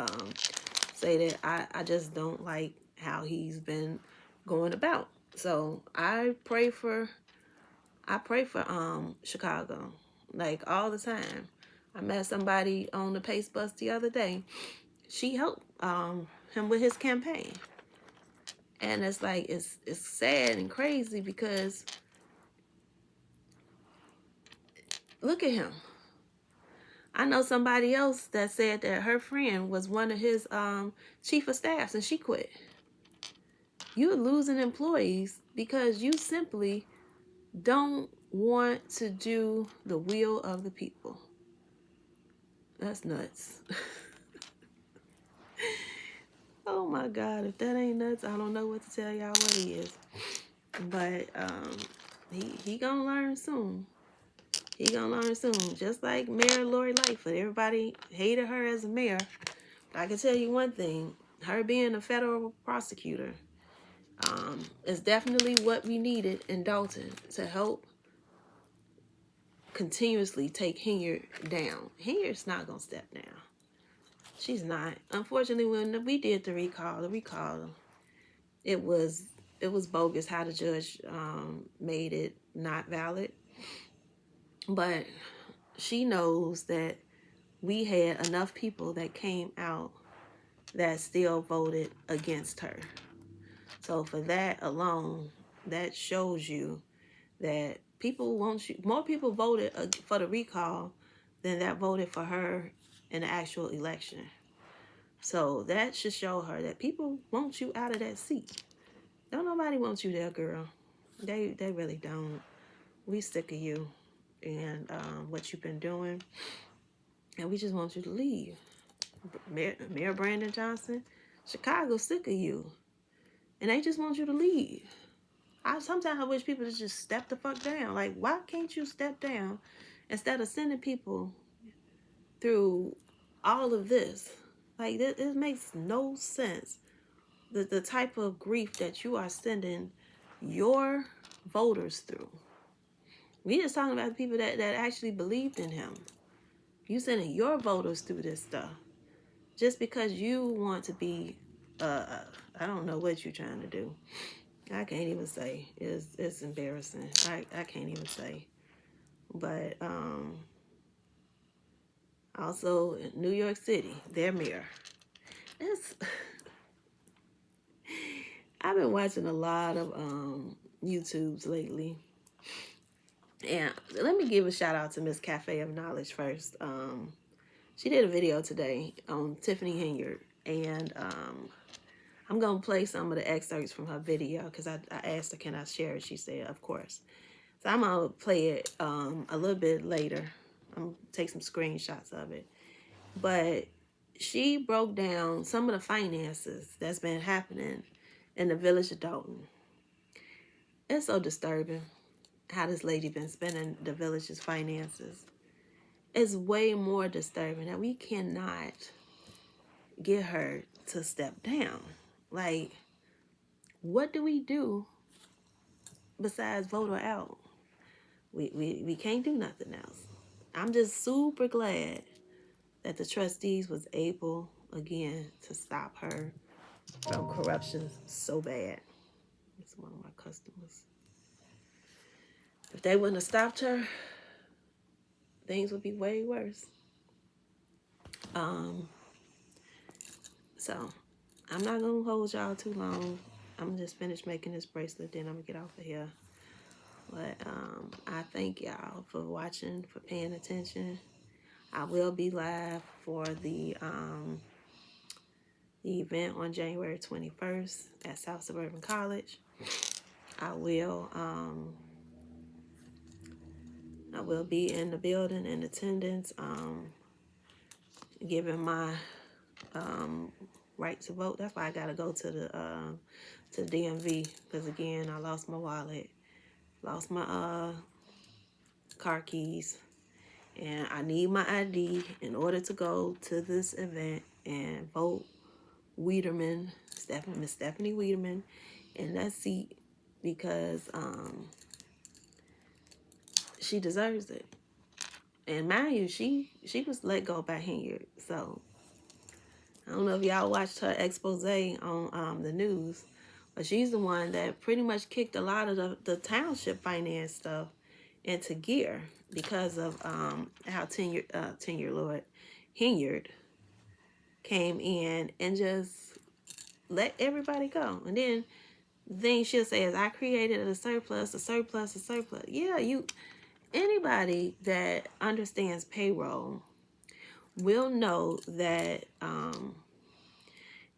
say that I just don't like how he's been going about. So I pray for Chicago, like all the time. I met somebody on the Pace bus the other day. She helped him with his campaign. And it's like, it's sad and crazy because look at him. I know somebody else that said that her friend was one of his chief of staffs and she quit. You're losing employees because you simply don't want to do the will of the people. That's nuts. Oh my God, if that ain't nuts, I don't know what to tell y'all what he is. But he gonna learn soon. He gonna learn soon. Just like Mayor Lori Lightfoot. Everybody hated her as a mayor. But I can tell you one thing. Her being a federal prosecutor is definitely what we needed in Dalton to help continuously take Henyard down. Henyard's not gonna step down. She's not. Unfortunately, when we did the recall, it was bogus how the judge made it not valid. But she knows that we had enough people that came out that still voted against her. So for that alone, that shows you that people want you. More people voted for the recall than that voted for her in the actual election. So that should show her that people want you out of that seat. Don't nobody want you there, girl. They really don't. We sick of you and what you've been doing. And we just want you to leave. Mayor Brandon Johnson, Chicago's sick of you. And they just want you to leave. Sometimes I wish people would just step the fuck down. Like, why can't you step down instead of sending people through all of this? Like, it makes no sense. The type of grief that you are sending your voters through. We just talking about the people that actually believed in him. You sending your voters through this stuff. Just because you want to be, I don't know what you're trying to do. I can't even say. It's embarrassing. I can't even say. But also in New York City, their mayor. I've been watching a lot of YouTubes lately. And let me give a shout out to Miss Cafe of Knowledge first. She did a video today on Tiffany Henyard. And I'm going to play some of the excerpts from her video because I asked her, can I share it? She said, of course. So I'm going to play it a little bit later. I'm going to take some screenshots of it. But she broke down some of the finances that's been happening in the village of Dalton. It's so disturbing how this lady been spending the village's finances. It's way more disturbing that we cannot get her to step down. Like, what do we do besides vote her out? We can't do nothing else. I'm just super glad that the trustees was able, again, to stop her from corruption so bad. It's one of my customers. If they wouldn't have stopped her, things would be way worse. So I'm not gonna hold y'all too long. I'm just finished making this bracelet, then I'm gonna get off of here. But I thank y'all for watching, for paying attention. I will be live for the event on January 21st at South Suburban College. I will be in the building in attendance, giving my right to vote. That's why I gotta go to the DMV, because again, I lost my wallet, lost my car keys, and I need my ID in order to go to this event and vote Wiedemann, Miss Stephanie Wiedemann, in that seat, because she deserves it. And mind you, she was let go by Henyard. So I don't know if y'all watched her expose on the news, but she's the one that pretty much kicked a lot of the township finance stuff into gear because of how Tenure Lord Henyard came in and just let everybody go. And then the thing she'll say is, I created a surplus. Yeah, anybody that understands payroll will know that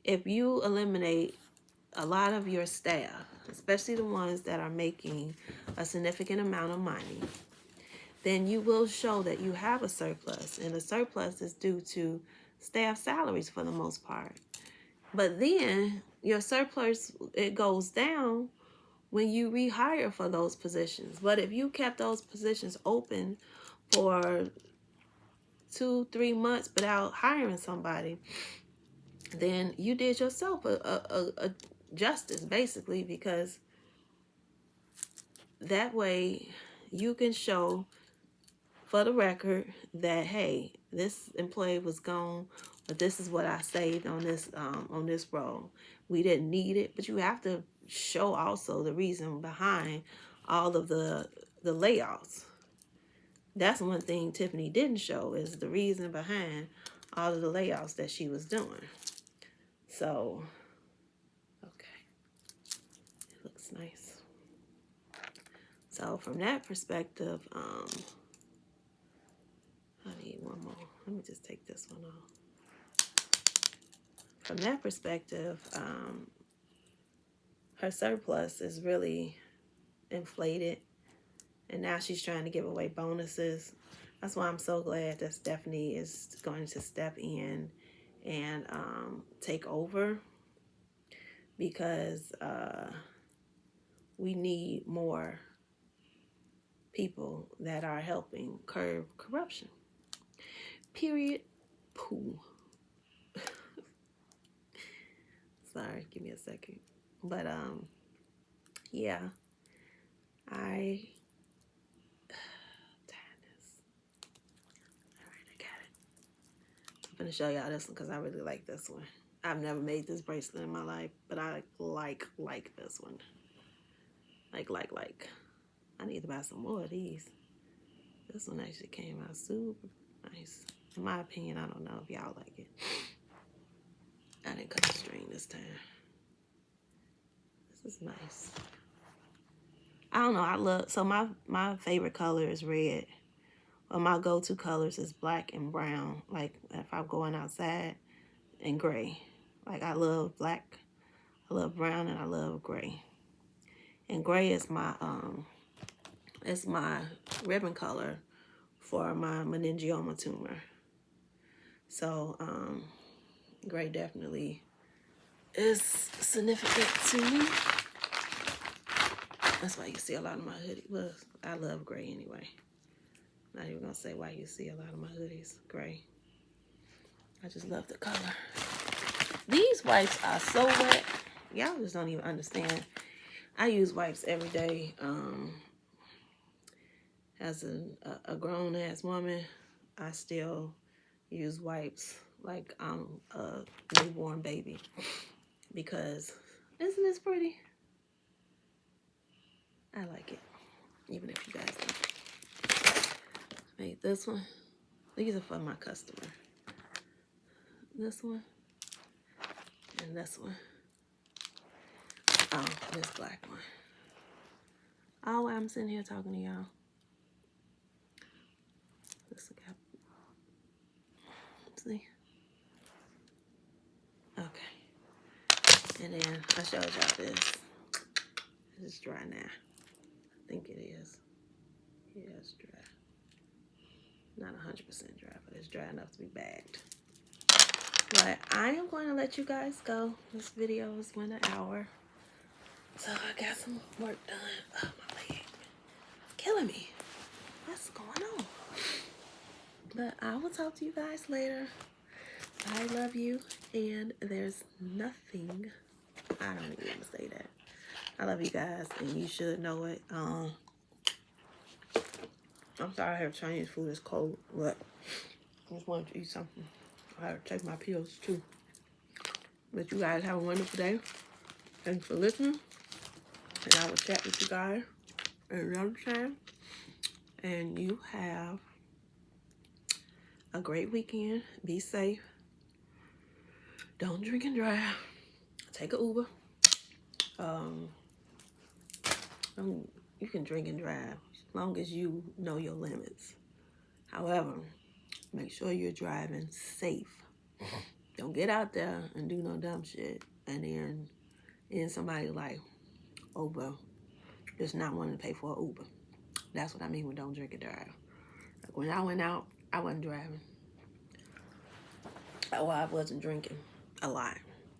if you eliminate a lot of your staff, especially the ones that are making a significant amount of money, then you will show that you have a surplus. And the surplus is due to staff salaries for the most part. But then your surplus, it goes down when you rehire for those positions. But if you kept those positions open for 2-3 months without hiring somebody, then you did yourself a justice, basically, because that way you can show for the record that, hey, this employee was gone, but this is what I saved on this role. We didn't need it, but you have to show also the reason behind all of the layoffs. That's one thing Tiffany didn't show, is the reason behind all of the layoffs that she was doing. So, okay, it looks nice. So from that perspective, I need one more. Let me just take this one off. From that perspective, her surplus is really inflated, and now she's trying to give away bonuses. That's why I'm so glad that Stephanie is going to step in and take over, because we need more people that are helping curb corruption. Period. Pooh. Sorry, give me a second. But yeah, I I'm gonna show y'all this one because I really like this one. I've never made this bracelet in my life, but I like this one. Like. I need to buy some more of these. This one actually came out super nice. In my opinion, I don't know if y'all like it. I didn't cut the string this time. This is nice. I don't know. So my favorite color is red. Well, my go-to colors is black and brown. Like if I'm going outside, and gray. Like I love black, I love brown, and I love gray. And gray is my ribbon color for my meningioma tumor. So gray definitely is significant to me. That's why you see a lot of my hoodies. Well, I love gray anyway. Not even gonna say why you see a lot of my hoodies gray. I just love the color. These wipes are so wet. Y'all just don't even understand. I use wipes every day. As a grown-ass woman, I still use wipes like I'm a newborn baby. Because, isn't this pretty? I like it. Even if you guys don't. made this one. These are for my customer. This one and this one. Oh, this black one. Oh, I'm sitting here talking to y'all. This cap. See? Okay. And then I showed y'all this. It's dry now. I think it is. Yeah, it's dry. Not 100% dry, but it's dry enough to be bagged. But I am going to let you guys go. This video is 1 hour. So I got some work done. Oh, my leg. Killing me. What's going on? But I will talk to you guys later. I love you. And there's nothing. I don't even want to say that. I love you guys. And you should know it. I'm sorry I have Chinese food. It's cold. But I just wanted to eat something. I have to take my pills too. But you guys have a wonderful day. Thanks for listening. And I will chat with you guys another time. And you have a great weekend. Be safe. Don't drink and drive. Take an Uber. You can drink and drive as long as you know your limits. However, make sure you're driving safe. Don't get out there and do no dumb shit. And then somebody like Uber just not wanting to pay for an Uber. That's what I mean with don't drink and drive. Like when I went out, I wasn't driving. Well, I wasn't drinking a lot.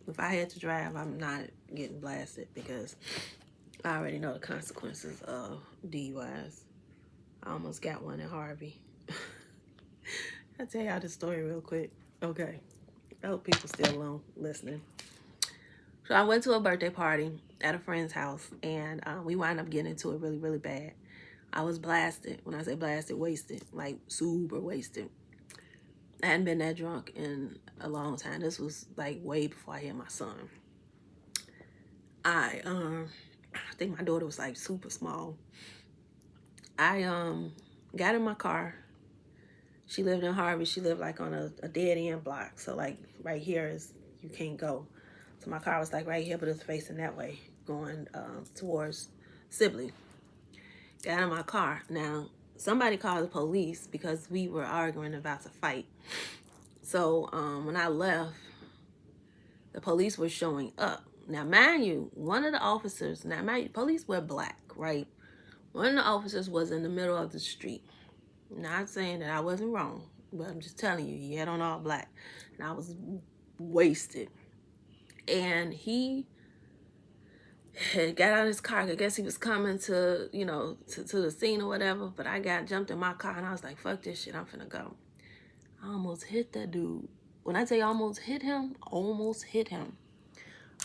If I had to drive, I'm not getting blasted because I already know the consequences of DUIs. I almost got one in Harvey. I'll tell y'all this story real quick. Okay. I hope people still alone listening. So I went to a birthday party at a friend's house, and we wound up getting into it really, really bad. I was blasted. When I say blasted, wasted. Like, super wasted. I hadn't been that drunk in a long time. This was, like, way before I had my son. I think my daughter was, like, super small. I got in my car. She lived in Harvey. She lived, like, on a dead-end block. So, like, right here is, you can't go. So my car was, like, right here, but it's facing that way, going towards Sibley. Got in my car. Now, somebody called the police because we were arguing about to fight. So when I left, the police were showing up. Now, mind you, one of the officers, police were black, right? One of the officers was in the middle of the street. Not saying that I wasn't wrong, but I'm just telling you, he had on all black. And I was wasted. And he had got out of his car. I guess he was coming to, to the scene or whatever. But I jumped in my car and I was like, fuck this shit, I'm finna go. I almost hit that dude. When I say almost hit him, I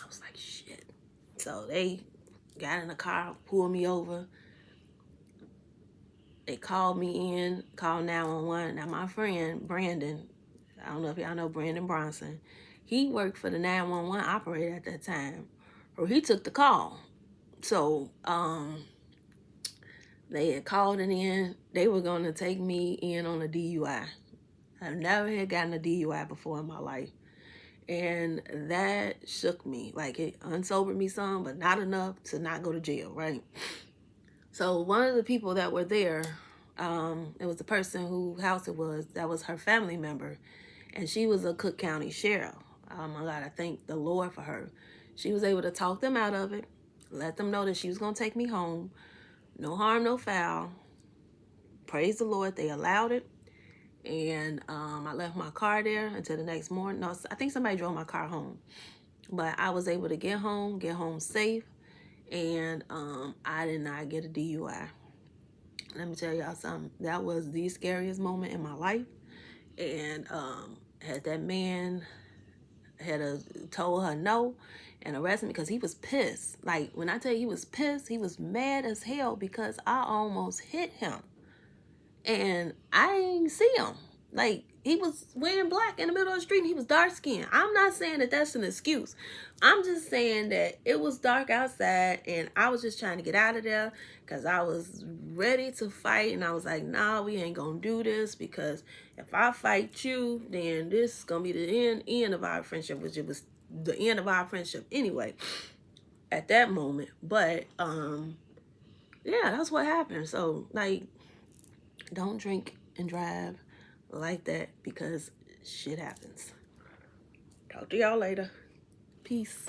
was like, shit. So they got in the car, pulled me over. They called me in, called 911. Now, my friend, Brandon, I don't know if y'all know Brandon Bronson, he worked for the 911 operator at that time. Or he took the call. So, they had called it in. They were going to take me in on a DUI. I've never had gotten a DUI before in my life. And that shook me. Like, it unsobered me some, but not enough to not go to jail, right? So one of the people that were there, it was the person whose house it was, that was her family member. And she was a Cook County sheriff. Oh my God, I thank the Lord for her. She was able to talk them out of it, let them know that she was going to take me home. No harm, no foul. Praise the Lord, they allowed it. And I left my car there until the next morning. No, I think somebody drove my car home. But I was able to get home safe. And I did not get a DUI. Let me tell y'all something. That was the scariest moment in my life. And had that man told her no and arrested me because he was pissed. Like, when I tell you he was pissed, he was mad as hell because I almost hit him. And I didn't see him. Like, he was wearing black in the middle of the street and he was dark skinned. I'm not saying that that's an excuse. I'm just saying that it was dark outside and I was just trying to get out of there because I was ready to fight. And I was like, nah, we ain't going to do this, because if I fight you, then this is going to be the end of our friendship, which it was the end of our friendship anyway at that moment. But yeah, that's what happened. So, like, don't drink and drive like that, because shit happens. Talk to y'all later. Peace.